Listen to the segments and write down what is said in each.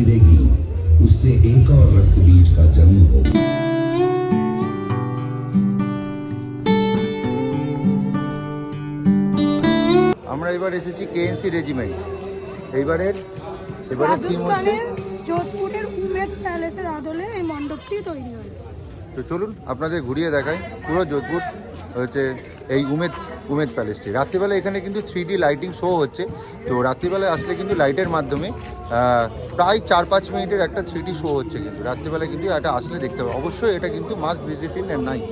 गिरेगी उससे एक और रक्त बीज का जन्म होगा। আমরা এবার এসেছি কেএনসি রেজিমেন্ট। এইবারের থিম হচ্ছে যোধপুরের উমেদ প্যালেসের আদলে এই মণ্ডপটি তৈরি হয়েছে। তো চলুন আপনাদের ঘুরিয়ে দেখাই পুরো যোধপুর হচ্ছে এই উমেদ প্যালেসটি। রাত্রিবেলা এখানে কিন্তু 3D লাইটিং শো হচ্ছে। তো রাত্রিবেলায় আসলে কিন্তু লাইটের মাধ্যমে প্রায় 4-5 মিনিটের একটা 3D শো হচ্ছে। কিন্তু রাত্রিবেলা কিন্তু এটা আসলে দেখতে হবে অবশ্যই। এটা কিন্তু must visit in at night.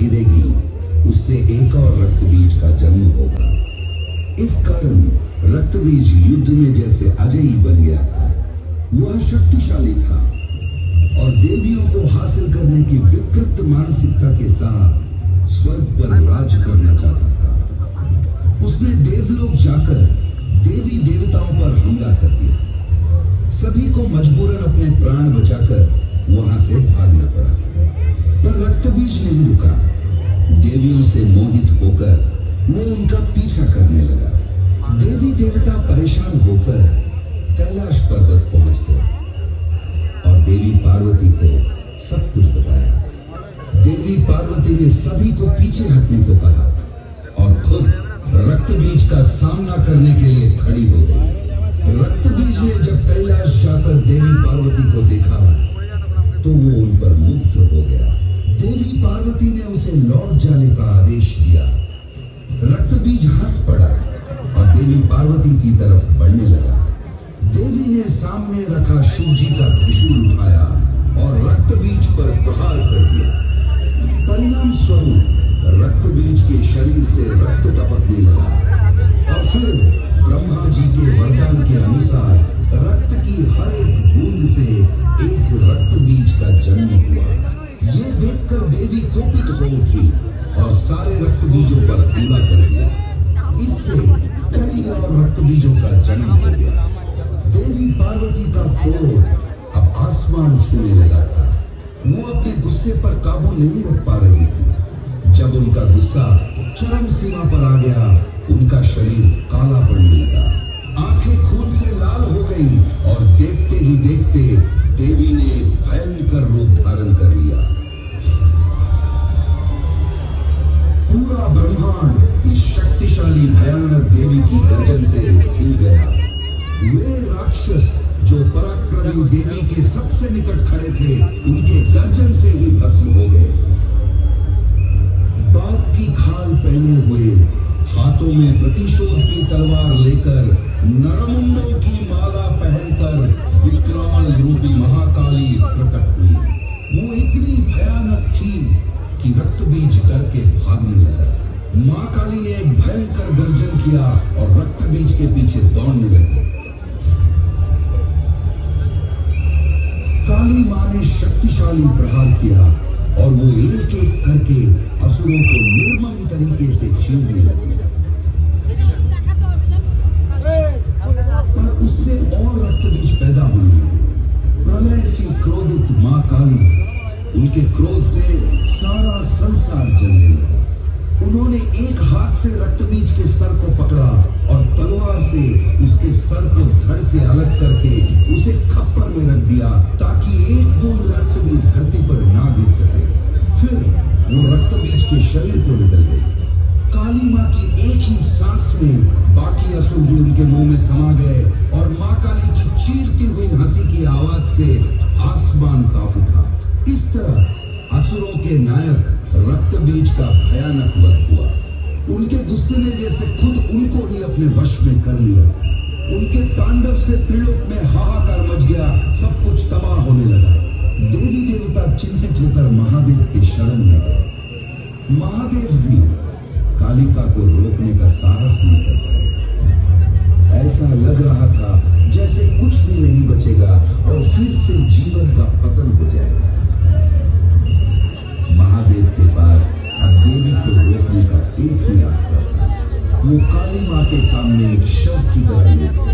गिरेगी उससे एक और रक्त बीज का जन्म होगा। इस कारण रक्त बीज युद्ध में जैसे अजयी बन गया था, वह शक्तिशाली था और देवियों को हासिल करने की विकृत मानसिकता के साथ स्वर्ग पर राज करना चाहता था। उसने देवलोक जाकर देवी देवताओं पर हमला कर दिया। सभी को मजबूरन अपने प्राण बचाकर वहां से भागना पड़ा। पर रक्त बीज नहीं रुका। देवियों से मोहित होकर वो उनका पीछा करने लगा। देवी देवता परेशान होकर कैलाश पर्वत पहुंच गए और देवी पार्वती को सब कुछ बताया। देवी पार्वती ने सभी को पीछे हटने को कहा और खुद रक्त बीज का सामना करने के लिए खड़ी हो गई। रक्त बीज ने जब कैलाश जाकर देवी पार्वती को देखा तो वो उन पर मुग्ध हो गया। देवी पार्वती ने उसे लौट जाने का आदेश दिया। रक्त बीज हंस पड़ा और देवी पार्वती की तरफ बढ़ने लगा। देवी ने सामने रखा शिव जी का त्रिशूल उठाया और रक्त बीज पर प्रहार कर दिया। परिणाम स्वरूप रक्त बीज के शरीर से रक्त टपकने लगा और फिर ब्रह्मा जी के वरदान के अनुसार रक्त की हर एक बूंद से एक रक्त बीज का जन्म हुआ। ये देखकर देवी कोपित हो उठी और सारे रक्त बीजों पर हमला कर दिया। इससे कई और रक्त बीजों का जन्म हो गया। देवी पार्वती का क्रोध अब आसमान छूने लगा था। वो अपने गुस्से पर काबू नहीं रख पा रही थी। जब उनका गुस्सा चरम सीमा पर आ गया, उनका शरीर काला पड़ने लगा, आंखें खून से लाल हो गई और देखते ही देखते देवी ने भयंकर रूप धारण कर लिया। पूरा ब्रह्मांड इस शक्तिशाली भयानक देवी की गर्जन से हिल गया। वे राक्षस जो पराक्रमी देवी के सबसे निकट खड़े थे, उनके गर्जन से ही भस्म हो गए। बाघ की खाल पहने हुए, हाथों में प्रतिशोध की तलवार लेकर, नरमुंडों की माला पहनकर विकराल रूपी महाकाली प्रकट हुई। वो इतनी भयानक थी कि रक्त बीज डर के भागने लगा। मां काली ने एक भयंकर गर्जन किया और रक्त बीज के पीछे दौड़ने लगी। काली मां ने शक्तिशाली प्रहार किया और वो एक एक करके असुरों को निर्मम तरीके से छीनने लगी। पर उससे और रक्त बीज पैदा होने लगे। प्रलय सी क्रोधित मां काली, उनके क्रोध से सारा संसार जलने लगा। उन्होंने एक हाथ से रक्त बीज के सर को पकड़ा और तलवार से उसके सर को धड़ से अलग करके उसे खप्पर में रख दिया ताकि एक बूंद रक्त बीज धरती पर ना गिर सके। फिर वो रक्त बीज के शरीर को निकल गई। काली मां की एक ही सांस में बाकी असुर भी उनके मुंह में समा गए और मां काली की चीरती हुई हंसी की आवाज से आसमान कांप उठा। इस तरह असुरों के नायक रक्त बीज का भयानक वध हुआ। उनके गुस्से ने जैसे खुद उनको ही अपने वश में कर लिया। उनके तांडव से त्रिलोक में हाहाकार मच गया, सब कुछ तबाह होने लगा। देवी देवता चिंतित होकर महादेव के शरण में गए। महादेव भी कालिका को रोकने का साहस नहीं कर पाए। ऐसा लग रहा था जैसे कुछ भी नहीं बचेगा और फिर से जीवन का पतन हो जाएगा। महादेव के पास अब देवी को रोकने का एक ही रास्ता था। वो काली मां के सामने एक शव की तरह लेट गए।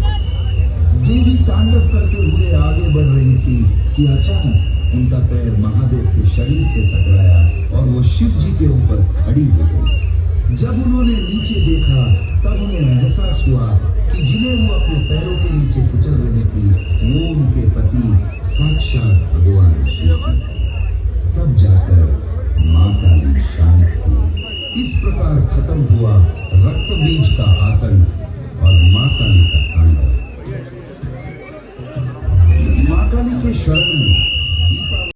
देवी तांडव करते हुए आगे बढ़ रही थी कि अचानक उनका पैर महादेव के शरीर से टकराया और वो शिव जी के ऊपर खड़ी हो गई। जब उन्होंने नीचे देखा तब उन्हें एहसास हुआ कि जिन्हें वो अपने पैरों के नीचे कुचल रही थी वो उनके पति साक्षात भगवान शिव जी। तब जाकर मां काली शांत हुई। इस प्रकार खत्म हुआ रक्त बीज का आतंक और मां काली का तांडव। मां काली के शरण में